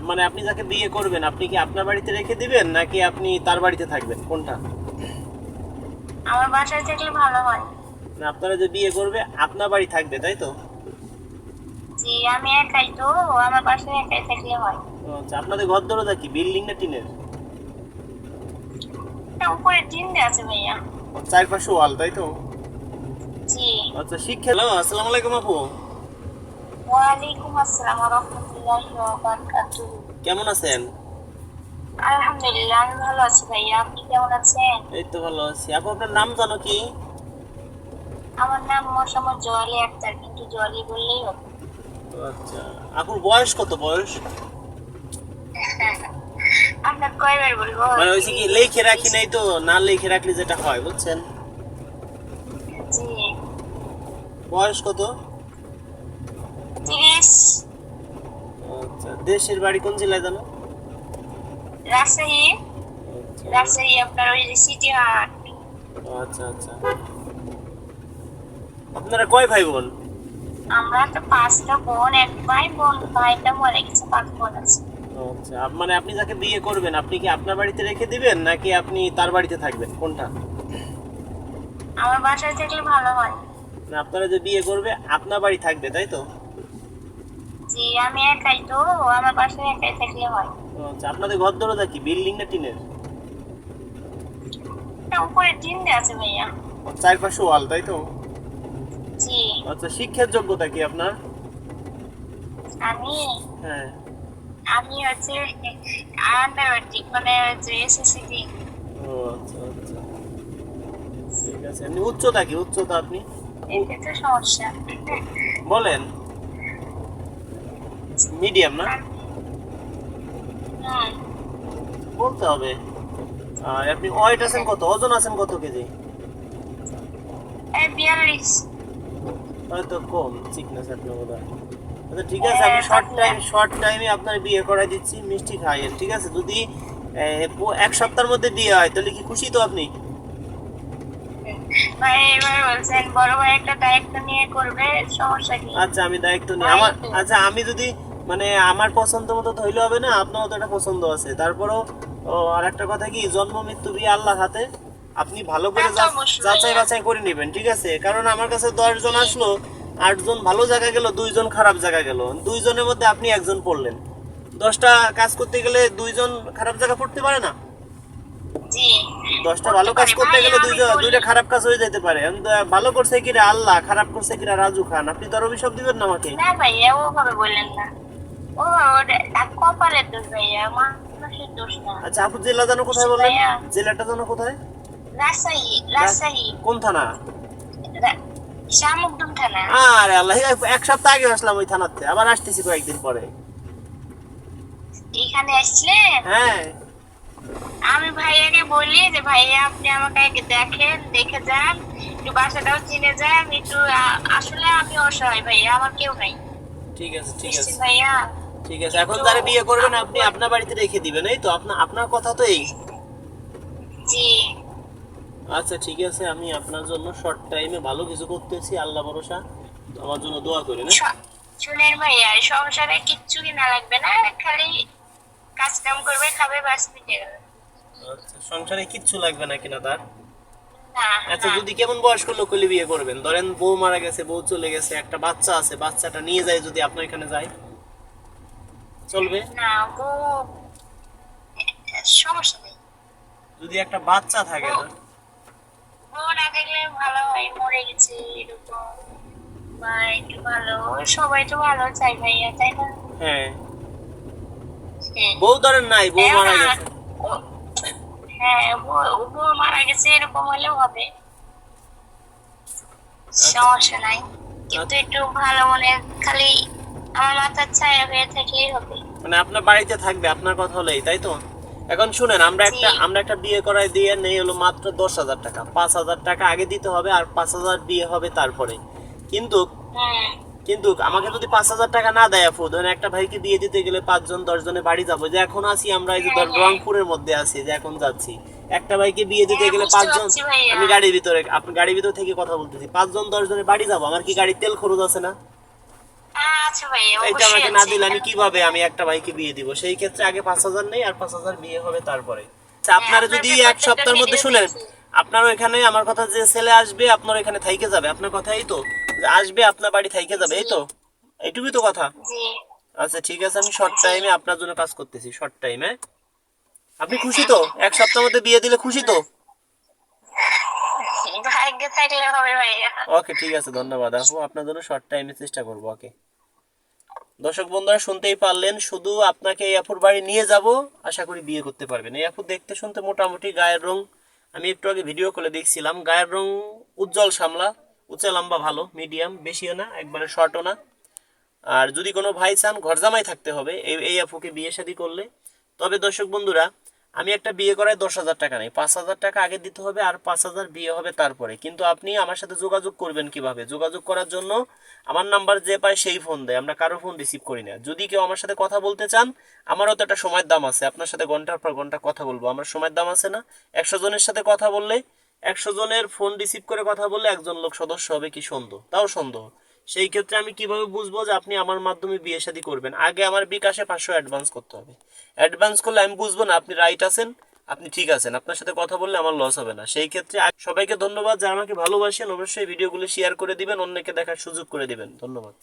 মানে আপনি যাকে বিয়ে করবেন আপনি কি আপনার বাড়িতে রেখে দিবেন নাকি আপনি তার বাড়িতে থাকবেন, কোনটা? আমার বাসায় থাকলে ভালো হয়। না, আপনারা যে বিয়ে করবে আপনার বাড়ি থাকবে, তাই তো? জি, আমি একাই তো, আমার বাসায় একাই থাকলে হয়। ও আচ্ছা, আপনাদের ঘর দরজা কি বিল্ডিং না টিনের? না, উপরে টিন দেওয়া আছে ভাইয়া। চারপাশে ওয়াল, তাই তো? জি। আচ্ছা, শিক্ষা। হ্যালো, আসসালামু আলাইকুম আপু। ওয়ালাইকুম আসসালাম ওয়া রাহমাতুল্লাহি ওয়া বারাকাতুহু। কেমন আছেন? আলহামদুলিল্লাহ, আমি ভালো আছি ভাইয়া, আপনি কেমন আছেন? এই তো ভালো আছি আপু। আপনার নাম জানো কি? আমার নাম মোসাম্মদ জোয়ালি আক্তার, কিন্তু জোয়ালি বললেই হবে। ও আচ্ছা, আপুর বয়স কত? বয়স আপনার কয়বার বলবো? মানে হয়েছে কি, লিখে রাখি নাই তো, না লিখে রাখলে যেটা হয় বুঝছেন। জি। বয়স কত? 30। আচ্ছা, দেশের বাড়ি কোন জেলায় জানো? রাজশাহী। আচ্ছা রাজশাহী আপনার ওই যে সিটি হাট। আচ্ছা আচ্ছা। আপনারা কয় ভাই বোন? আমরা তো 5টা বোন, এক ভাই, বোন ভাইটা মরে গেছে, 5 বোন আছে। আচ্ছা, মানে আপনি যাকে বিয়ে করবেন আপনি কি আপনার বাড়িতে রেখে দিবেন নাকি আপনি তার বাড়িতে থাকবেন, কোনটা? আমার বাসায় থাকলে ভালো হয়। না, আপনারা যে বিয়ে করবে আপনার বাড়ি থাকবে, তাই তো? জি, আমি একাই তো, আমার বাসায় একাই থাকলে হয়। আচ্ছা, আপনাদের ঘর দরজা কি বিল্ডিং না টিনের? না, উপরে টিন দেওয়া আছে ভাইয়া। চারপাশে ওয়াল, তাই তো? জি। আচ্ছা, শিক্ষার যোগ্যতা কি আপনার? আমি হ্যাঁ। আমি হচ্ছে আন্ডারমেট্রিক, মানে হচ্ছে এসএসসি দিই। ও আচ্ছা আচ্ছা, ঠিক আছে। এমনি উচ্চতা কি? উচ্চতা আপনি এটা তো সমস্যা। বলেন। মিডিয়াম না? হুম। বলতে হবে। আর আপনি ওয়েট আছেন কত? ওজন আছেন কত কেজি? 42। হয়তো কম চিকনেস আপনার বোধহয়। আচ্ছা ঠিক আছে, আমি শর্ট টাইমে আপনার বিয়ে করাই দিচ্ছি, মিষ্টি খাইয়েন, ঠিক আছে? যদি এক সপ্তাহের মধ্যে বিয়ে হয় তাহলে কি খুশি তো আপনি? ভাই এবার বলছেন বড় ভাই একটা দায়িত্ব নিয়ে করবে, সমস্যা কি? আচ্ছা, আমি দায়িত্ব নিই ভাই আমার। তো। আচ্ছা, আমি যদি মানে আমার পছন্দ মতো ধইলে হবে না, আপনারও তো একটা পছন্দ আছে, তারপরেও আর একটা কথা কি, জন্ম মৃত্যু বিয়ে আল্লাহর হাতে। আপনি ভালো তা করে তো অবশ্যই যাচাই ভাইয়া। বাছাই করে নেবেন, ঠিক আছে? কারণ আমার কাছে 10 জন আসলো, 8 জন ভালো জায়গা গেল, 2 জন খারাপ জায়গা গেল, 2 জনের মধ্যে আপনি একজন পড়লেন। 10টা কাজ করতে গেলে 2 জন খারাপ জায়গা পড়তে পারে না? জি। 10টা করতে ভালো কাজ পারে করতে ভাই, গেলে আমি দুইটা বলি। খারাপ কাজ হয়ে যেতে পারে। ভালো করছে কিরা আল্লাহ, খারাপ করছে কিরা রাজু খান, আপনি তো আর অভিশাপ দিবেন না আমাকে। না ভাইয়া, ওভাবে বললেন না। ও ওটা কপালের দোষ ভাইয়া, মানুষের দোষ না। আচ্ছা আপু, জেলা জানো কোথায় বুঝছেন বলেন? ভাইয়া? জেলাটা জানো কোথায়? রাজশাহী। রাজশাহী। কোন থানা? শামুকদুম থানা। আরে আল্লাহ, এক সপ্তাহ আগে আসলাম ওই থানাতে, আবার আসতেছি কয়েকদিন পরে। এখানে আসলেন? হ্যাঁ। আমি ভাইয়াকে বলি যে ভাইয়া আপনি আমাকে আগে দেখেন, দেখে যান, একটু বাসাটাও চিনে যান একটু। আসলে আমি অসহায় ভাইয়া, আমার কেউ নাই। ঠিক আছে ঠিক বুঝছেন আছে ভাইয়া? ঠিক আছে। এখন কিন্তু যারা বিয়ে করবেন আমি আপনি আপনার বাড়িতে রেখে দিবেন, এই তো? আপনার কথা তো এই। জি। আচ্ছা ঠিক আছে, আমি আপনার জন্য শর্ট টাইমে ভালো কিছু করতেছি, আল্লাহ ভরসা। আমার জন্য দোয়া করেন, হ্যাঁ? শুনেন ভাইয়া, সংসারে কিচ্ছু কিনা লাগবে না, খালি কাজ কাম করবে, খাবে, বাস, মিটে গেল। আচ্ছা, সংসারে কিচ্ছু লাগবে না কিনা তার? না। আচ্ছা, না। যদি কেমন বয়স্ক লোক হলে বিয়ে করবেন? ধরেন বউ মারা গেছে, বউ চলে গেছে, একটা বাচ্চা আছে, বাচ্চাটা নিয়ে যায়, যদি আপনার এখানে যায় চলবে? না গো, সমস্যা নেই। যদি একটা বাচ্চা থাকে ও না? ও না দেখলে ভালো হয়, মরে গেছে এরকম, বা একটু ভালো, সবাই তো ভালো চাই ভাইয়া, তাই না? হ্যাঁ। হ্যাঁ। বউ ধরেন নাই, বউ এও মারা না। গেছে। ও- হ্যাঁ, বউ মারা গেছে এরকম হলেও হবে, সমস্যা নাই। কিন্তু একটু ভালো মনে, খালি আমার মাথার ছায়া হয়ে থাকলেই হবে। মানে আপনার বাড়িতে থাকবে, আপনার কথা হলেই, তাই তো? এখন শুনেন, জি। আমরা একটা বিয়ে করাই দিয়ে নেই হলো মাত্র 10,000 টাকা। 5,000 টাকা আগে দিতে হবে, আর 5,000 বিয়ে হবে তারপরে। কিন্তু হ্যাঁ। কিন্তু আমাকে যদি 5,000 টাকা না দেয় আপু, ধরেন একটা ভাইকে বিয়ে দিতে গেলে 5 জন 10 জনে বাড়ি যাবো, যে এখন আছি আমরা, এই যে হ্যাঁ। হ্যাঁ। রংপুরের মধ্যে আছি, যে এখন যাচ্ছি একটা ভাইকে বিয়ে দিতে হ্যাঁ, গেলে বুঝতে 5 জন। পারছি ভাইয়া। আমি গাড়ির ভিতরে থেকে কথা বলতেছি, 5 জন 10 জনে বাড়ি যাবো, আমার কি গাড়ির তেল খরচ আছে না? আচ্ছা ভাইয়া, এইটা অবশ্যই আমাকে না আছে। দিলে আমি কিভাবে আমি একটা ভাইকে বিয়ে দিব? সেই ক্ষেত্রে আগে 5,000 নেই, আর 5,000 বিয়ে হবে তারপরে। আচ্ছা, হ্যাঁ, আপনারা আপনার যদি এক পেপারটা একটা সপ্তাহের মধ্যে ভিডিও শুনেন, দেখি। আপনার ওইখানে আমার কথা যে ছেলে আসবে আপনার ওইখানে থাইকে যাবে, আপনার কথা এই তো, যে আসবে আপনার বাড়ি থাইকে যাবে, জি এই তো, এইটুকুই তো কথা। জি আচ্ছা ঠিক আছে, আমি শর্ট জি। টাইমে আপনার জন্য কাজ করতেছি, শর্ট টাইমে। আপনি খুশি তো? এক সপ্তাহের মধ্যে বিয়ে দিলে খুশি তো? ভাগ্যে থাকলে হবে ভাইয়া। ওকে ঠিক আছে, ধন্যবাদ আপু, আপনার জন্য শর্ট টাইমে চেষ্টা করবো। ওকে, দর্শক বন্ধুরা শুনতেই পারলেন, শুধু আপনাকে এই আপুর বাড়ি নিয়ে যাব, আশা করি বিয়ে করতে পারবেন। এই আপু দেখতে শুনতে মোটামুটি, গায়ের রং আমি একটু আগে ভিডিও কলে দেখছিলাম, গায়ের রং উজ্জ্বল শ্যামলা, উঁচা লম্বা ভালো, মিডিয়াম, বেশিও না একবারে শর্টও না। আর যদি কোনো ভাই চান ঘর জামাই থাকতে হবে এই এই আপুকে বিয়ে শাদী করলে। তবে দর্শক বন্ধুরা, আমি একটা বিয়ে করায় 10,000 টাকা নেই, 5,000 টাকা আগে দিতে হবে, আর 5,000 বিয়ে হবে তারপরে। কিন্তু আপনি আমার সাথে যোগাযোগ করবেন কিভাবে? যোগাযোগ করার জন্য আমার নাম্বার যে পায় সেই ফোন দেয়, আমরা কারো ফোন রিসিভ করি না। যদি কেউ আমার সাথে কথা বলতে চান, আমারও তো একটা সময়ের দাম আছে, আপনার সাথে ঘন্টার পর ঘন্টা কথা বলবো, আমার সময়ের দাম আছে না? 100 জনের সাথে কথা বললে, 100 জনের ফোন রিসিভ করে কথা বললে একজন লোক সদস্য হবে কি সন্দেহ? তাও সন্দেহ। সেই ক্ষেত্রে আমি কিভাবে বুঝবো যে আপনি আমার মাধ্যমে বিয়ে শাদী করবেন? আগে আমার বিকাশে 500 অ্যাডভান্স করতে হবে। অ্যাডভান্স করলে আমি বুঝবো না আপনি রাইট আছেন, আপনি ঠিক আছেন, আপনার সাথে কথা বললে আমার লস হবে না। সেই ক্ষেত্রে সবাইকে ধন্যবাদ, যারা আমাকে ভালোবাসেন অবশ্যই ভিডিওগুলো শেয়ার করে দিবেন, অন্যকে দেখার সুযোগ করে দিবেন। ধন্যবাদ।